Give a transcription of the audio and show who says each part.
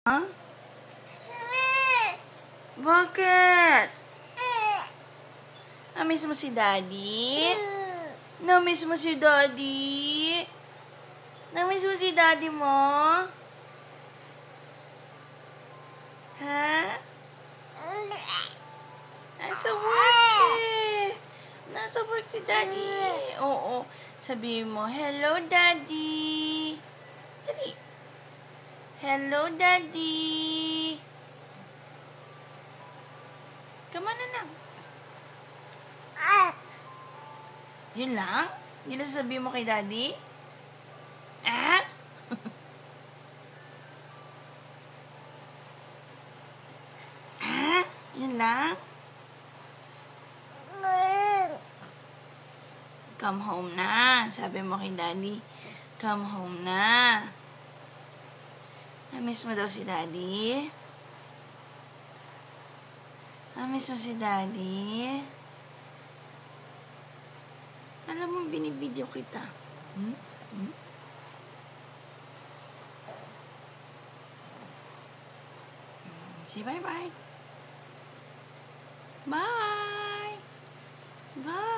Speaker 1: Ha? Bakit? Namiss mo si Daddy? Namiss mo si Daddy? Namiss mo si Daddy mo? Ha? Nasa work eh. Nasa work si Daddy. Oo. Sabihin mo, hello Daddy. Dali. Hello Daddy. Come on na lang. Yun lang? Yun lang sasabihin mo kay Daddy? Ah? Ah? Yun lang? Come home na. Sabi mo kay Daddy, come home na. Namiss mo daw si Daddy? Namiss mo si Daddy? Alam mo, binibideo kita. Say bye-bye. Bye! Bye!